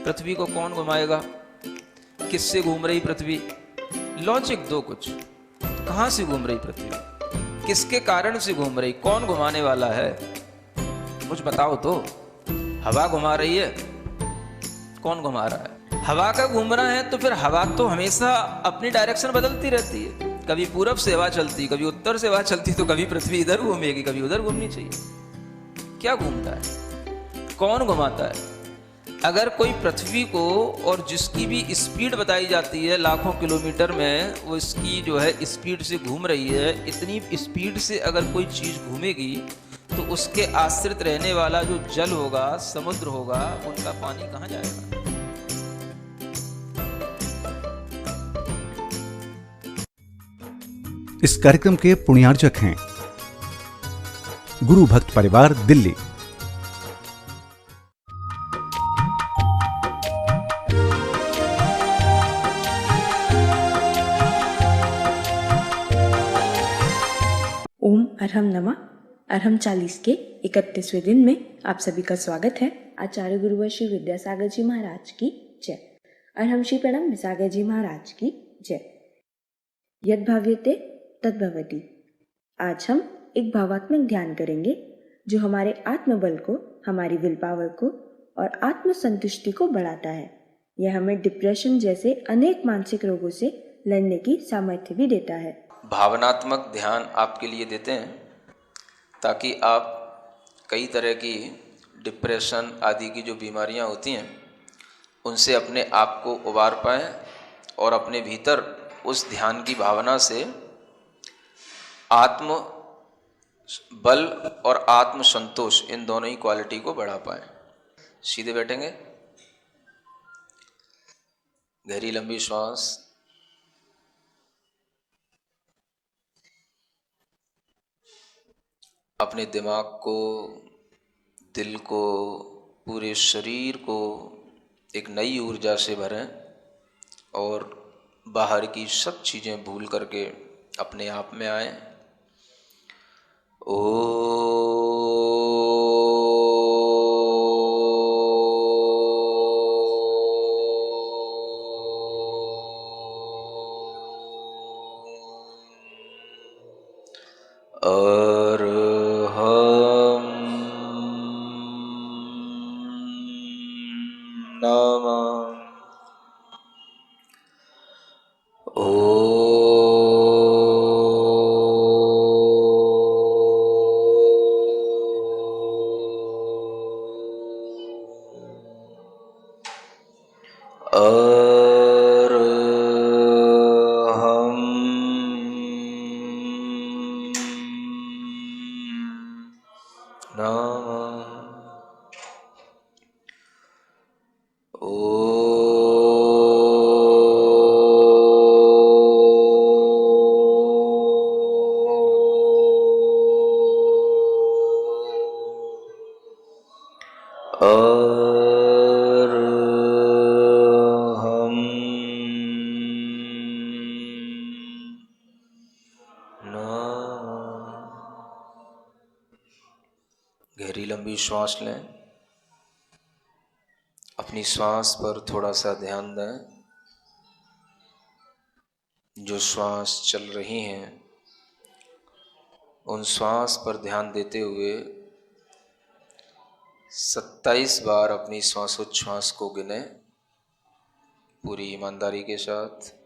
पृथ्वी को कौन घुमाएगा, किससे घूम रही पृथ्वी, लॉजिक दो कुछ, कहां से घूम रही पृथ्वी, किसके कारण से घूम रही, कौन घुमाने वाला है, कुछ बताओ तो। हवा घुमा रही है, कौन घुमा रहा है, हवा का घूमना है तो फिर हवा तो हमेशा अपनी डायरेक्शन बदलती रहती है, कभी पूरब से हवा चलती, कभी उत्तर से हवा चलती, तो कभी पृथ्वी इधर घूमेगी, कभी उधर घूमनी चाहिए। क्या घूमता है, कौन घुमाता है? अगर कोई पृथ्वी को, और जिसकी भी स्पीड बताई जाती है लाखों किलोमीटर में, वो इसकी जो है स्पीड से घूम रही है, इतनी स्पीड से अगर कोई चीज़ घूमेगी तो उसके आश्रित रहने वाला जो जल होगा, समुद्र होगा, उनका पानी कहाँ जाएगा? इस कार्यक्रम के पुण्यार्जक हैं गुरु भक्त परिवार, दिल्ली। ओम अरहम नमः। अरहम 40 के 31वें दिन में आप सभी का स्वागत है। आचार्य गुरुवर श्री विद्यासागर जी महाराज की जय। अरहम श्री प्रणम विसागर जी महाराज की जय। यद भाव्यते तद भवति। आज हम एक भावात्मक ध्यान करेंगे जो हमारे आत्मबल को, हमारी विल पावर को और आत्मसंतुष्टि को बढ़ाता है। यह हमें डिप्रेशन जैसे अनेक मानसिक रोगों से लड़ने की सामर्थ्य भी देता है। भावनात्मक ध्यान आपके लिए देते हैं ताकि आप कई तरह की डिप्रेशन आदि की जो बीमारियां होती हैं उनसे अपने आप को उबार पाएं और अपने भीतर उस ध्यान की भावना से आत्म बल और आत्म संतोष, इन दोनों ही क्वालिटी को बढ़ा पाएं। सीधे बैठेंगे, गहरी लंबी श्वास, अपने दिमाग को, दिल को, पूरे शरीर को एक नई ऊर्जा से भरें और बाहर की सब चीज़ें भूल करके अपने आप में आएं। गहरी लंबी श्वास लें, अपनी श्वास पर थोड़ा सा ध्यान दें। जो श्वास चल रही हैं उन श्वास पर ध्यान देते हुए 27 बार अपनी श्वासोच्छ्वास को गिनें पूरी ईमानदारी के साथ।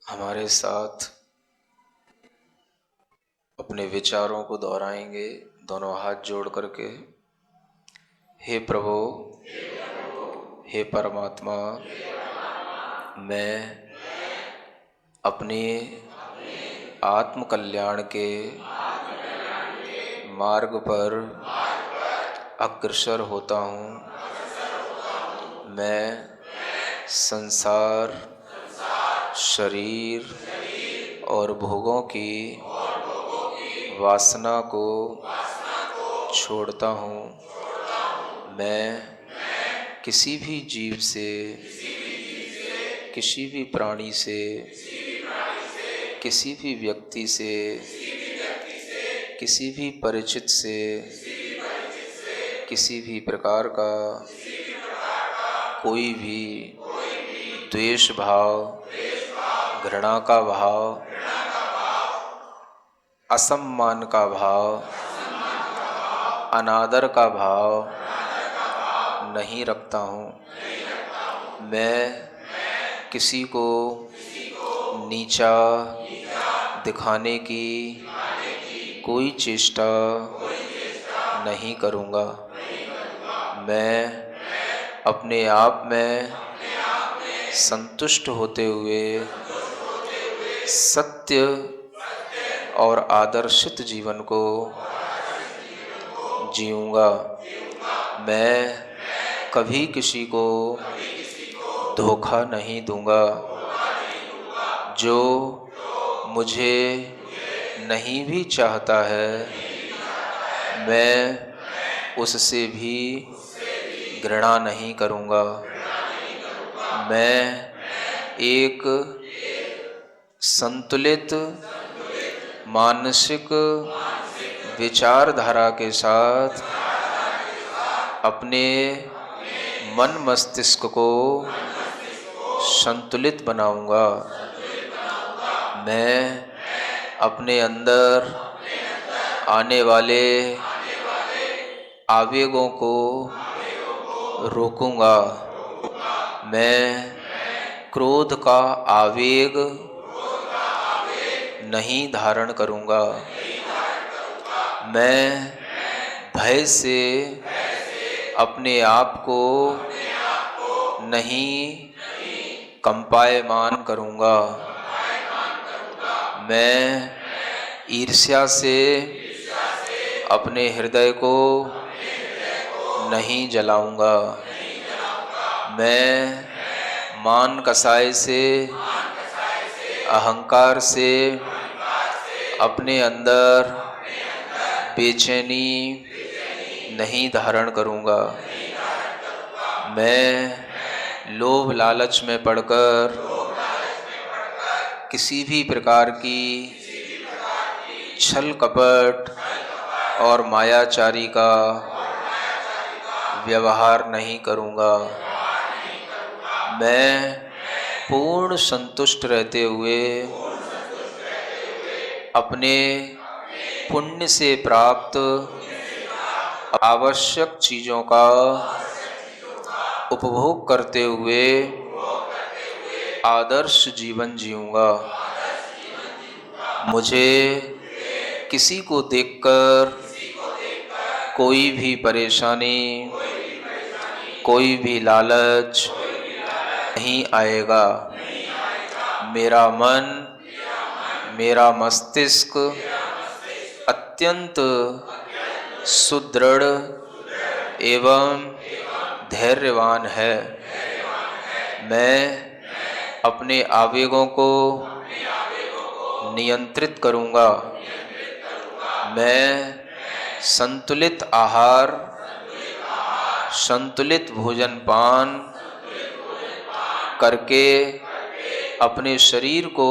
हमारे साथ अपने विचारों को दोहराएंगे दोनों हाथ जोड़ करके। हे प्रभु, हे परमात्मा, मैं अपने आत्म कल्याण के मार्ग पर अग्रसर होता हूँ। मैं संसार, शरीर और भोगों की वासना को छोड़ता हूँ। मैं किसी भी जीव से, किसी भी प्राणी से, किसी भी व्यक्ति से, किसी भी परिचित से, किसी भी प्रकार का कोई भी द्वेष भाव, घृणा का भाव, असम्मान का भाव, अनादर का भाव नहीं रखता हूँ। मैं किसी को नीचा दिखाने की कोई चेष्टा नहीं करूँगा। मैं अपने आप में संतुष्ट होते हुए सत्य और आदर्शित जीवन को जीऊँगा। मैं कभी किसी को धोखा नहीं दूँगा। जो मुझे नहीं भी चाहता है, मैं उससे भी घृणा नहीं करूँगा। मैं एक संतुलित मानसिक विचारधारा के साथ अपने मन मस्तिष्क को संतुलित बनाऊंगा। मैं अपने अंदर आने वाले आवेगों को रोकूंगा। मैं क्रोध का आवेग नहीं धारण करूंगा। मैं भय से अपने आप को नहीं कंपायमान करूंगा। मैं ईर्ष्या से अपने हृदय को नहीं जलाऊंगा। मैं मान कसाई से, अहंकार से अपने अंदर बेचैनी नहीं धारण करूंगा। मैं लोभ लालच में पड़कर किसी भी प्रकार की छल कपट और मायाचारी का व्यवहार नहीं करूंगा। मैं पूर्ण संतुष्ट रहते हुए अपने पुण्य से प्राप्त आवश्यक चीज़ों का उपभोग करते हुए आदर्श जीवन जीऊँगा। मुझे किसी को देखकर कोई भी परेशानी, कोई भी लालच नहीं आएगा। मेरा मन, मेरा मस्तिष्क अत्यंत सुदृढ़ एवं धैर्यवान है। मैं अपने आवेगों को नियंत्रित करूंगा। मैं संतुलित आहार, संतुलित भोजन पान करके अपने शरीर को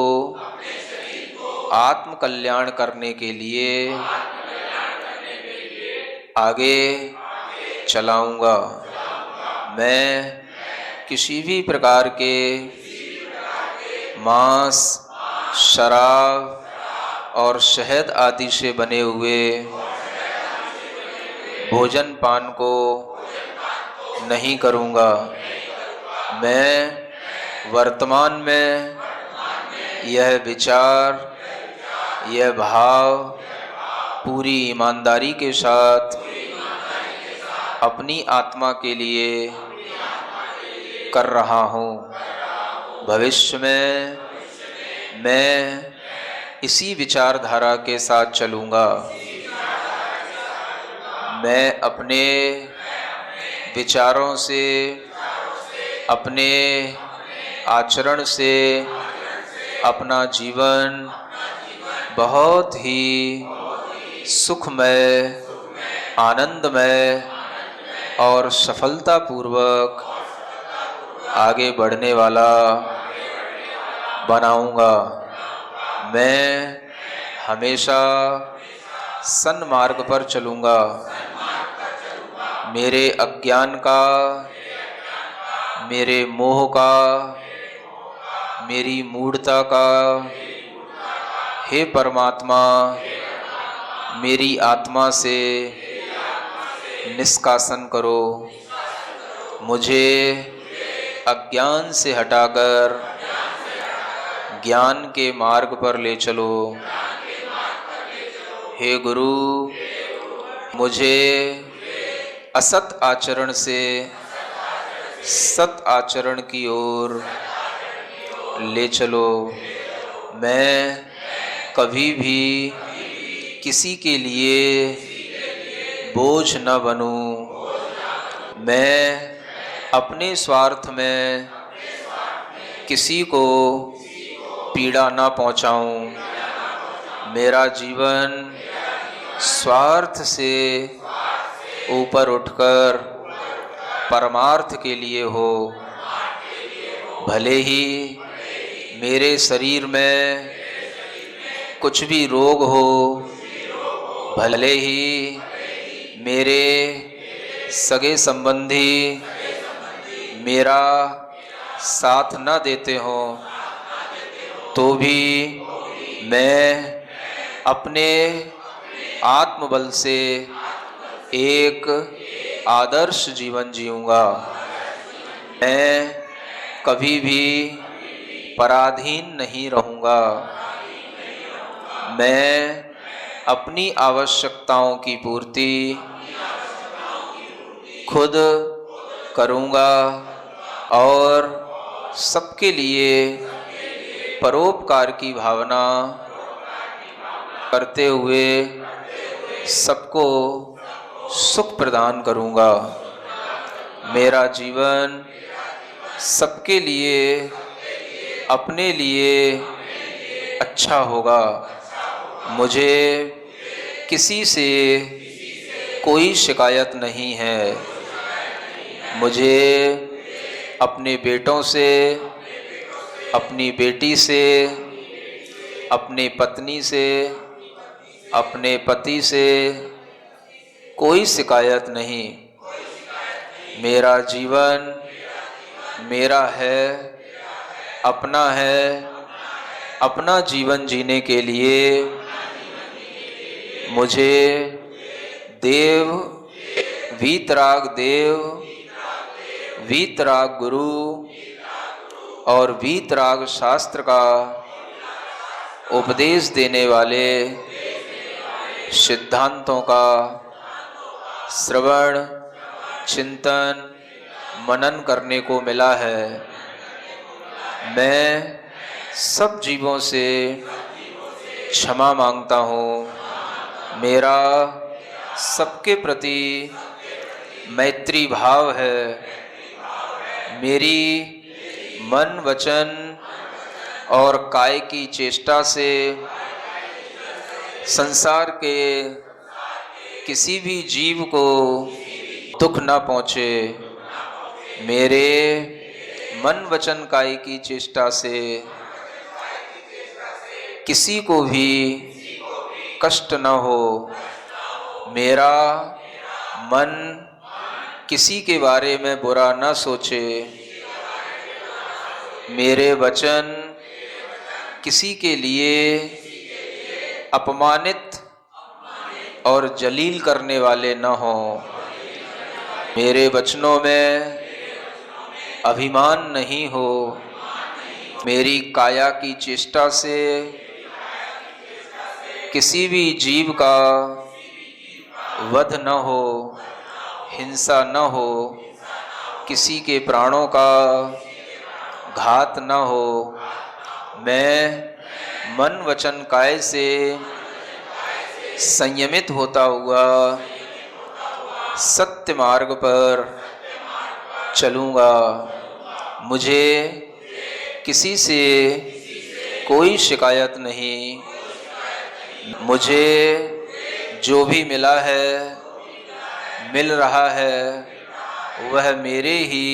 आत्म कल्याण करने के लिए आगे चलाऊंगा। मैं किसी भी प्रकार के मांस, शराब और शहद आदि से बने हुए भोजन पान को नहीं करूंगा। मैं वर्तमान में यह विचार, यह भाव पूरी ईमानदारी के साथ अपनी आत्मा के लिए कर रहा हूँ। भविष्य में मैं इसी विचारधारा के साथ चलूँगा। मैं अपने विचारों से, अपने आचरण से अपना जीवन बहुत ही सुखमय, आनंदमय और सफलतापूर्वक आगे बढ़ने वाला बनाऊंगा। मैं हमेशा सन्मार्ग पर चलूँगा। मेरे अज्ञान का, मेरे मोह का, मेरी मूढ़ता का हे परमात्मा मेरी आत्मा से निष्कासन करो। मुझे अज्ञान से हटाकर ज्ञान के मार्ग पर ले चलो। हे गुरु, मुझे असत आचरण से सत आचरण की ओर ले चलो। मैं कभी भी किसी के लिए बोझ न बनूं। मैं अपने स्वार्थ में किसी को पीड़ा न पहुंचाऊं। मेरा जीवन स्वार्थ से ऊपर उठकर परमार्थ के लिए हो। भले ही मेरे शरीर में कुछ भी रोग हो, भले ही मेरे सगे संबंधी मेरा साथ न देते हों, तो भी मैं अपने आत्मबल से एक आदर्श जीवन जीऊँगा। मैं कभी भी पराधीन नहीं रहूँगा। मैं अपनी आवश्यकताओं की पूर्ति खुद करूँगा और सबके लिए परोपकार की भावना करते हुए सबको सुख प्रदान करूँगा। मेरा जीवन सबके लिए, अपने लिए अच्छा होगा। मुझे किसी से कोई शिकायत नहीं है। मुझे अपने बेटों से, अपनी बेटी से, अपने पत्नी से, अपने पति से कोई शिकायत नहीं। मेरा जीवन मेरा है, अपना है। अपना जीवन जीने के लिए मुझे देव, वीतराग देव, वीतराग गुरु और वीतराग शास्त्र का उपदेश देने वाले सिद्धांतों का श्रवण, चिंतन, मनन करने को मिला है। मैं सब जीवों से क्षमा मांगता हूँ। मेरा सबके प्रति मैत्री भाव है। मेरी मन, वचन और काय की चेष्टा से संसार के किसी भी जीव को दुख न पहुँचे। मेरे मन, वचन, काय की चेष्टा से किसी को भी कष्ट न हो। मेरा मन किसी के बारे में बुरा न सोचे। मेरे वचन किसी के लिए अपमानित और जलील करने वाले न हों। मेरे वचनों में अभिमान नहीं हो। मेरी काया की चेष्टा से किसी भी जीव का वध न हो, हिंसा न हो, किसी के प्राणों का घात न हो। मैं मन वचन काय से संयमित होता हुआ सत्य मार्ग पर चलूँगा। मुझे किसी से कोई शिकायत नहीं। मुझे जो भी मिला है, मिल रहा है, वह मेरे ही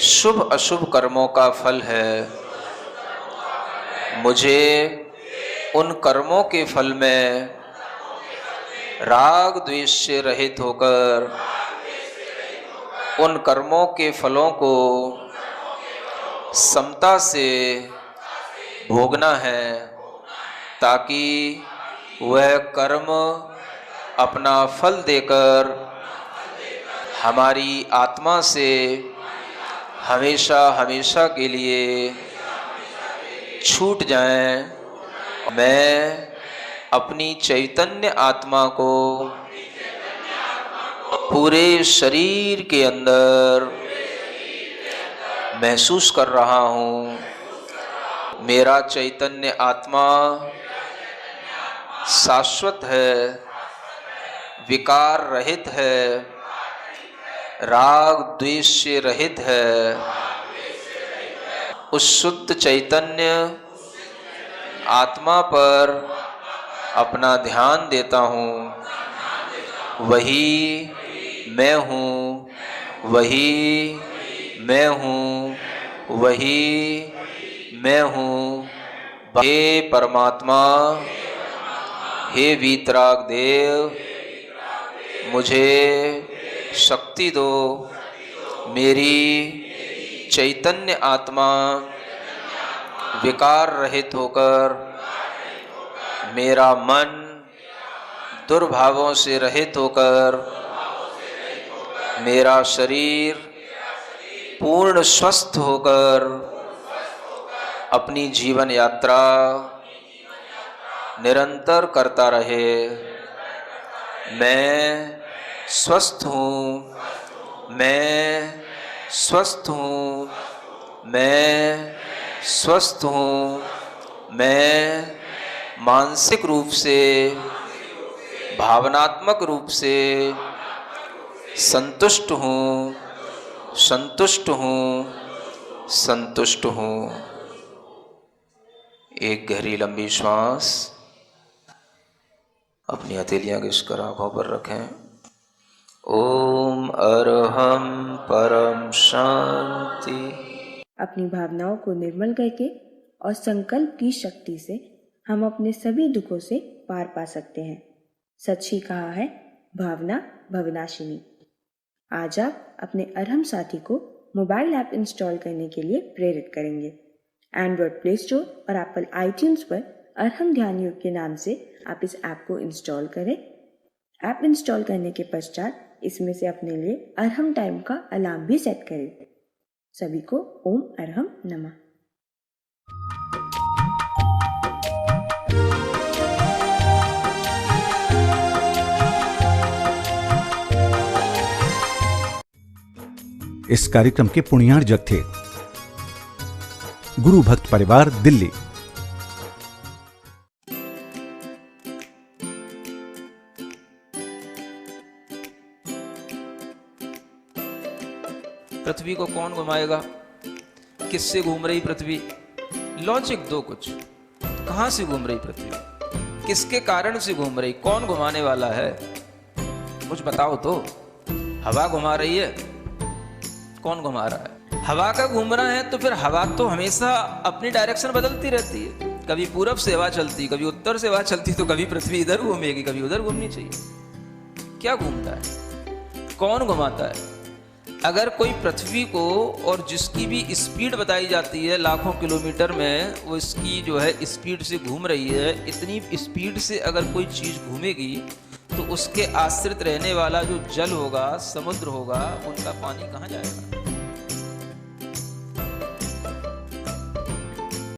शुभ अशुभ कर्मों का फल है। मुझे उन कर्मों के फल में राग द्वेष से रहित होकर उन कर्मों के फलों को समता से भोगना है, ताकि वह कर्म अपना फल देकर हमारी आत्मा से हमेशा हमेशा के लिए छूट जाएं। मैं अपनी चैतन्य आत्मा को पूरे शरीर के अंदर महसूस कर रहा हूँ। मेरा चैतन्य आत्मा शाश्वत है, विकार रहित है, राग द्वेष से रहित है। उस शुद्ध चैतन्य आत्मा पर अपना ध्यान देता हूँ। वही मैं हूँ, वही मैं हूँ, वही मैं हूँ। हे परमात्मा, हे वीतराग देव, मुझे शक्ति दो। मेरी चैतन्य आत्मा विकार रहित होकर, मेरा मन दुर्भावों से रहित होकर, मेरा शरीर पूर्ण स्वस्थ होकर अपनी जीवन यात्रा निरंतर करता रहे। मैं स्वस्थ हूँ, मैं स्वस्थ हूँ, मैं स्वस्थ हूँ। मैं मानसिक रूप से, भावनात्मक रूप से संतुष्ट हूँ, संतुष्ट हूँ, संतुष्ट हूँ। एक गहरी लंबी श्वास अपनी हथेलियां घिसकर आंखों पर रखें। ओम अरहम परम शांति। अपनी भावनाओं को निर्मल करके और संकल्प की शक्ति से हम अपने सभी दुखों से पार पा सकते हैं। सच ही कहा है भावना भवनाशिनी। आज आप अपने अरहम साथी को मोबाइल ऐप इंस्टॉल करने के लिए प्रेरित करेंगे। एंड्रॉयड प्ले स्टोर और एप्पल आईट्यून्स पर अरहम ध्यान योग के नाम से आप इस ऐप को इंस्टॉल करें। ऐप इंस्टॉल करने के पश्चात इसमें से अपने लिए अरहम टाइम का अलार्म भी सेट करें। सभी को ओम अरहम नमः। इस कार्यक्रम के पुण्यार्जक थे गुरु भक्त परिवार, दिल्ली। पृथ्वी को कौन घुमाएगा? किससे घूम रही पृथ्वी? लॉजिक दो कुछ। कहां से घूम रही पृथ्वी? किसके कारण से घूम रही? कौन घुमाने वाला है? कुछ बताओ तो। हवा घुमा रही है? कौन घुमा रहा है? हवा का घूमना है तो फिर हवा तो हमेशा अपनी डायरेक्शन बदलती रहती है। कभी पूरब से हवा चलती, कभी उत्तर से हवा चलती, तो कभी पृथ्वी इधर घूमेगी, कभी उधर घूमनी चाहिए। क्या घूमता है? कौन घुमाता है? अगर कोई पृथ्वी को, और जिसकी भी स्पीड बताई जाती है लाखों किलोमीटर में, वो इसकी जो है स्पीड से घूम रही है, इतनी स्पीड से अगर कोई चीज़ घूमेगी तो उसके आश्रित रहने वाला जो जल होगा, समुद्र होगा, उनका पानी कहाँ जाएगा?